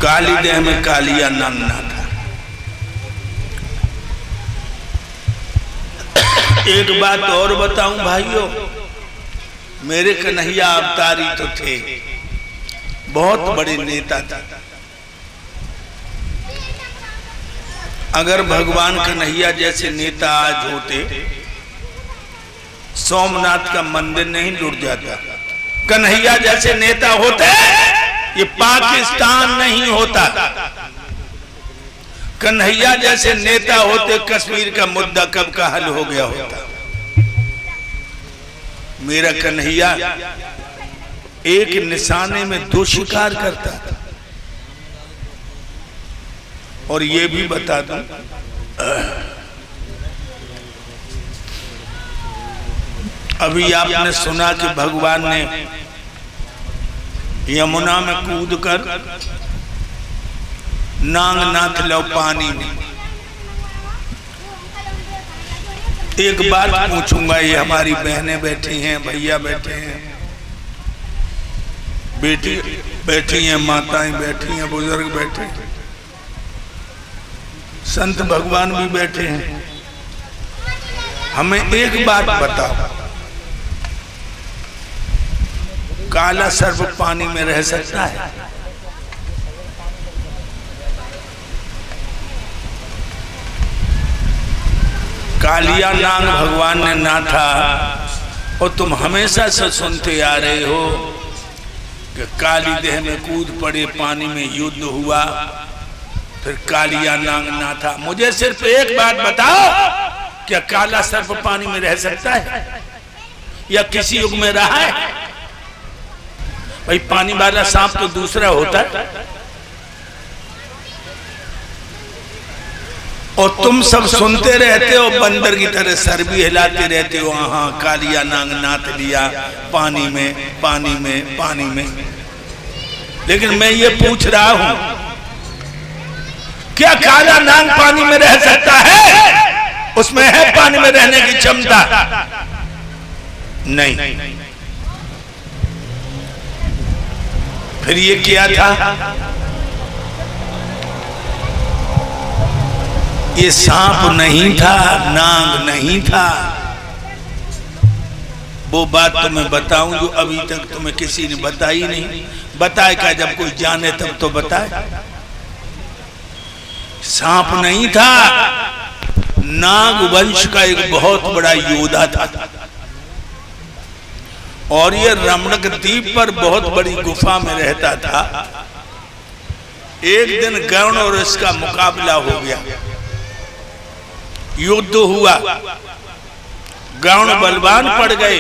काली देह में कालिया नांग ना था। एक बात और बताऊं भाइयों, मेरे कन्हैया अवतारी तो थे, बहुत बड़े नेता थे। अगर भगवान कन्हैया जैसे नेता आज होते, सोमनाथ का मंदिर नहीं लुट जाता। कन्हैया जैसे नेता होते, ये पाकिस्तान नहीं होता। कन्हैया जैसे नेता होते, कश्मीर का मुद्दा कब का हल हो गया होता। मेरा कन्हैया एक निशाने में दो शिकार करता था। और ये भी बता दूं, अभी आपने सुना कि भगवान ने यमुना में कूदकर नांग नाथ लो पानी में। एक बात पूछूंगा, ये हमारी बहनें बैठी हैं, भैया बैठे हैं, बेटी बैठी हैं, माताएं बैठी हैं, बुजुर्ग बैठे हैं, संत भगवान भी बैठे हैं। हमें एक बात बताओ, काला सर्प पानी में रह सकता है? कालिया नांग भगवान ने नाथा, और तुम हमेशा से सुनते आ रहे हो कि काली देह में कूद पड़े, पानी में युद्ध हुआ, फिर कालिया नांग नाथा। मुझे सिर्फ एक बात बताओ, क्या काला सर्प पानी में रह सकता है या किसी युग में रहा है? भाई पानी वाला सांप तो दूसरा होता है। और तुम सब सुनते रहते हो, बंदर की तरह सर भी हिलाते रहते हो, हाँ कालिया नांग नाथ लिया पानी में, पानी में, पानी में। लेकिन मैं ये पूछ रहा हूं, क्या काला नांग पानी में रह सकता है? उसमें है पानी में रहने की क्षमता? नहीं। फिर ये क्या था? ये सांप नहीं था, नांग नहीं था। वो बात तो मैं बताऊं जो अभी तक तुम्हें किसी ने बताई नहीं। बताए क्या? जब कोई जाने तब तो बताए। सांप नहीं था, नाग वंश का एक बहुत बड़ा योद्धा था। और ये रमणक द्वीप पर बहुत बड़ी गुफा में रहता था। एक दिन गरुण और इसका मुकाबला हो गया, युद्ध हुआ, गरुण बलवान पड़ गए।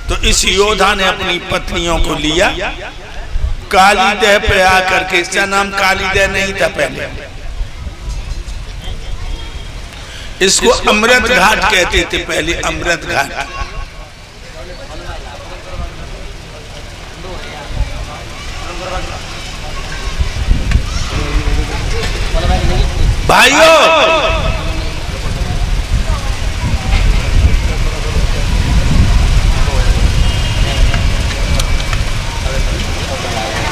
तो इस योद्धा ने अपनी पत्नियों को लिया, काली देह पे आकर के, इसका नाम काली देह नहीं था पहले, इसको अमृत घाट कहते थे पहले, अमृत घाट। भाइयों,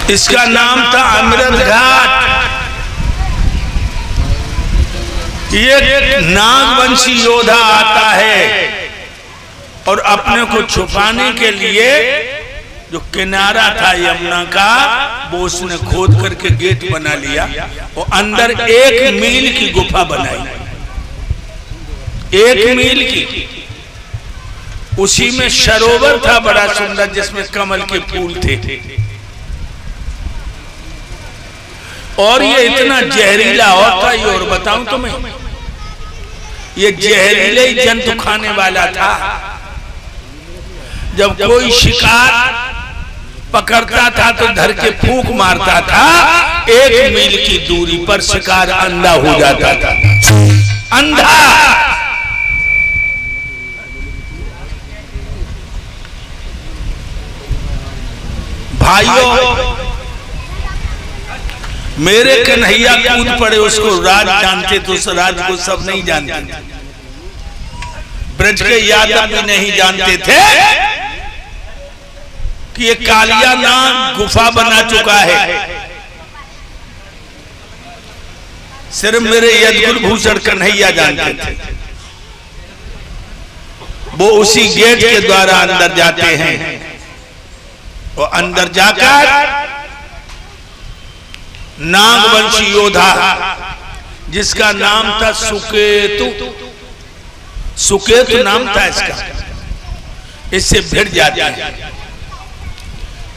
इसका नाम था अमृत घाट। ये नागवंशी योद्धा आता है और अपने को छुपाने के लिए जो किनारा था यमुना का, वो उसने खोद करके गेट बना लिया और अंदर 1 मील की गुफा बनाई, 1 मील की। उसी में सरोवर था बड़ा सुंदर, जिसमें कमल के फूल थे। और ये इतना जहरीला होता, ये और बताऊं तुम्हें, ये जहरीले जंतु खाने वाला था। जब कोई शिकार पकड़ता था तो धर के फूंक मारता था, 1 मील की दूरी पर शिकार अंधा हो जाता था। अंधा। भाइयों, मेरे कन्हैया कूद पड़े, उसको राज जानते तो उस राज को सब नहीं जानते। ब्रज के यादव भी नहीं जानते थे कि ये कालिया नाग गुफा बना चुका है। सिर्फ मेरे यदकुल भूषण कन्हैया जानते थे। वो उसी गेट के द्वारा अंदर जाते हैं और अंदर जाकर नागवंशी योद्धा जिसका नाम था सुकेतु, सुकेतु नाम था इसका, इससे भिड़ जाते हैं,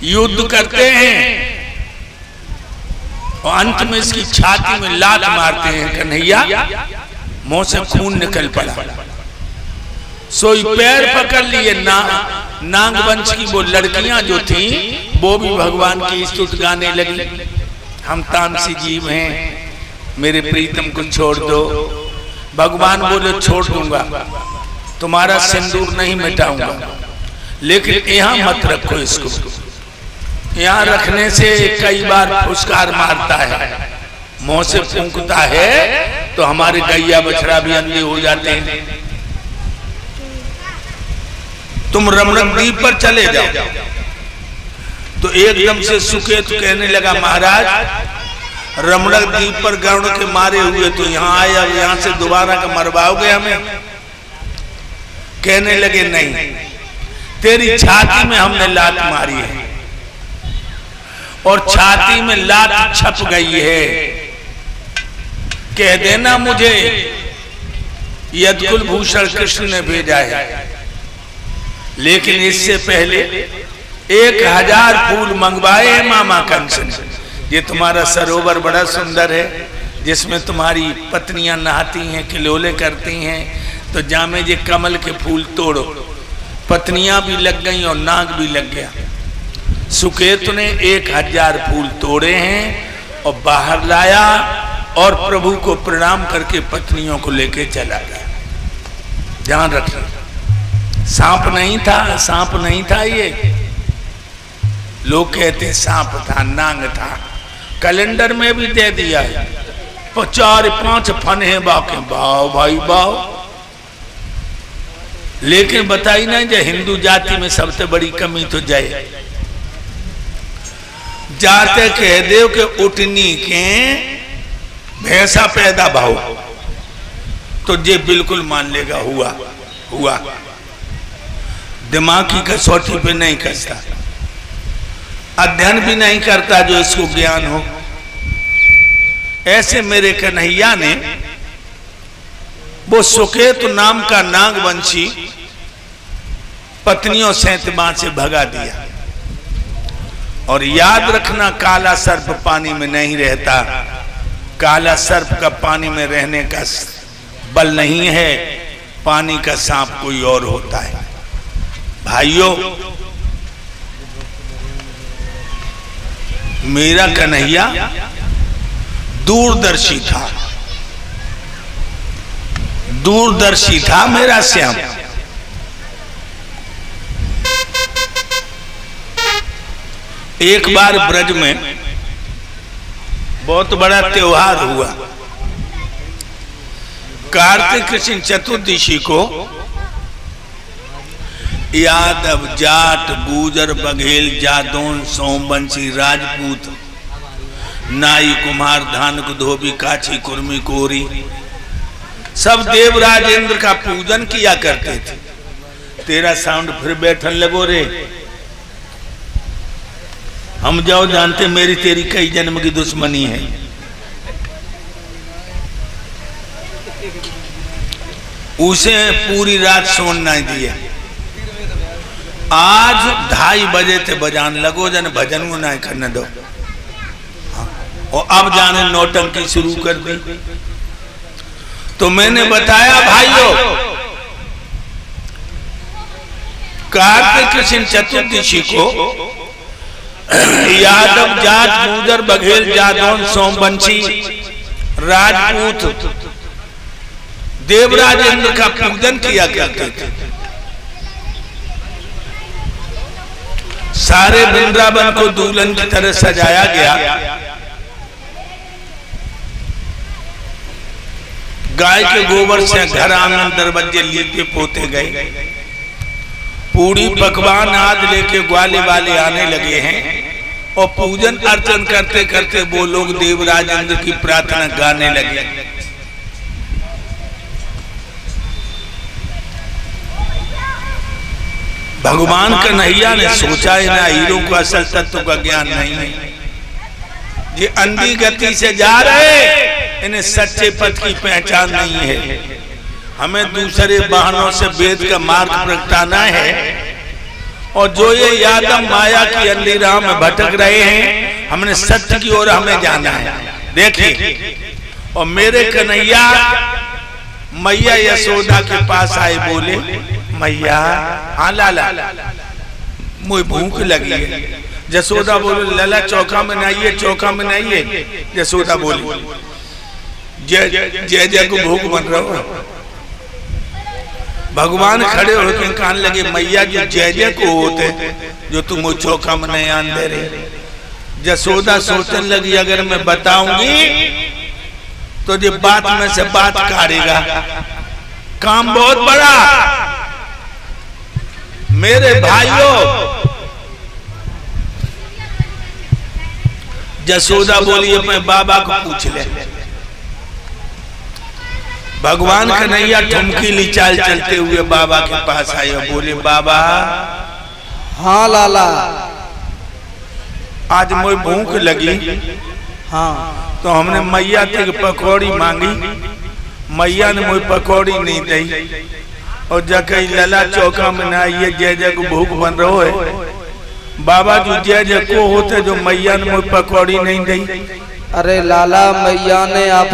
युद्ध करते हैं और अंत में इसकी छाती में लात मारते हैं। कन्हैया मुंह से खून निकल पड़ा, सोई पैर पकड़ लिए। नागवंश की वो लड़कियां जो थी वो भी भगवान की स्तुति गाने लगी, हम तामसी जीव हैं, मेरे प्रीतम को छोड़ दो। भगवान बोले छोड़ दूंगा, तुम्हारा सिंदूर नहीं मिटाऊंगा, लेकिन यहाँ मत रखो इसको, यहाँ रखने से कई बार फुसकार मारता है, मुंह से फूंकता है तो हमारे गैया बछड़ा भी अंधे हो जाते हैं। तुम रमणक द्वीप पर चले जाओ। तो एकदम से सुकेतु कहने लगा, महाराज रमणक द्वीप पर गरुड़ के मारे हुए तो यहाँ आए, अब यहाँ से दोबारा का मरवाओगे हमें? कहने लगे नहीं, तेरी छाती में हमने लात मारी है और छाती में लात छप गई है, कह देना मुझे यदकुल भूषण कृष्ण ने भेजा है। लेकिन इससे पहले 1000 फूल मंगवाए मामा कंस ने। ये तुम्हारा सरोवर बड़ा सुंदर है, जिसमें तुम्हारी पत्नियां नहाती हैं, किलोले करती हैं, तो जामे ये कमल के फूल तोड़ो। पत्नियां भी लग गई और नाग भी लग गया। सुकेतु ने 1000 फूल तोड़े हैं और बाहर लाया और प्रभु को प्रणाम करके पत्नियों को लेके चला गया। ध्यान रखना, सांप नहीं था, सांप नहीं था ये, लोग कहते सांप था, नांग था, कैलेंडर में भी दे दिया है 4-5 फन है बाके, बाओ भाई बाओ। लेकिन बताई ना, जो हिंदू जाति में सबसे बड़ी कमी तो जय जाते कह दे कि उठनी के भैंसा पैदा भाव, तो ये बिल्कुल मान लेगा हुआ हुआ, दिमाग की कसौटी पे नहीं कसता, अध्ययन भी नहीं करता जो इसको ज्ञान हो। ऐसे मेरे कन्हैया ने वो सुकेतु नाम का नागवंशी पत्नियों सैतबा से भगा दिया। और याद रखना, काला सर्प पानी में नहीं रहता, काला सर्प का पानी में रहने का बल नहीं है, पानी का सांप कोई और होता है। भाइयों, मेरा कन्हैया दूरदर्शी था, दूरदर्शी था मेरा श्याम। एक बार ब्रज में बहुत बड़ा त्योहार हुआ। कार्तिक कृष्ण चतुर्दशी को यादव, जाट, गुजर, बघेल, जादौन, सोमवंशी, राजपूत, नाई, कुम्हार, धानक, धोबी, काछी, कुर्मी, कोरी सब देवराज इंद्र का पूजन किया करते थे। तेरा साउंड फिर बैठन लगो रे, हम जाओ जानते मेरी तेरी कई जन्म की दुश्मनी है। उसे पूरी रात सोन नहीं दिया। आज 2:30 बजे थे बजान लगो, जन भजन को नहीं करने दो। और अब जाने नौटंकी शुरू कर दी। तो मैंने बताया भाइयों, कार्तिक कृष्ण चतुर्दशी को यादव, जाट, गुजर, बघेल, जादौन, सोमवंशी, राजपूत देवराज इंद्र का पूजन किया करते थे। सारे वृंदावन को दुल्हन की तरह सजाया गया। गाय के गोबर से घर आंगन दरवाजे लीपे पोते गए। पूरी पकवान आदि लेके ग्वाले वाले आने लगे हैं और पूजन अर्चन करते करते वो लोग देवराज इंद्र की प्रार्थना गाने लगे। भगवान कन्हैया ने सोचा है ना, हीरो को असल तत्व का ज्ञान नहीं है, ये अंधी गति से जा रहे, इन्हें सच्चे पथ की पहचान नहीं है। हमें दूसरे वाहनों से वेद का मार्ग प्रगटाना है, और जो ये यादव माया की अंधी राह में भटक रहे हैं, हमने सत्य की ओर हमें जाना है। देखिए, और मेरे कन्हैया मैया यशोदा के पास आए, बोले मैया हाँ लाला मुझे भूख लगी है। यशोदा बोले लाला चौका में नहीं, चौका में नहीं है। यशोदा बोली जय जय जय को भूख बन रहा हो। भगवान खड़े होकर कहने लगे मैया जो जय जय को होते जो तुम वो चौका में नहीं आन दे रहे। यशोदा सोचने लगी अगर मैं बताऊंगी तो ये बात में से बात काटेगा, काम बहुत बड़ा। मेरे भाइयों, यशोदा बोली मैं बाबा को पूछ ले। भगवान कन्हैया ठुमकीली चाल चलते हुए बाबा के पास आए और बोले बाबा हाँ लाला आज मुझे भूख लगी, हाँ तो हमने मैया से पकौड़ी मांगी, मैया ने मुझे पकौड़ी नहीं दी, और जकई लला चौका में ना ये जय जय को भूख बन रहो है। बाबा जो जय जय को होते जो मैया ने मुझे पकौड़ी नहीं दी। अरे लाला मैया ने आप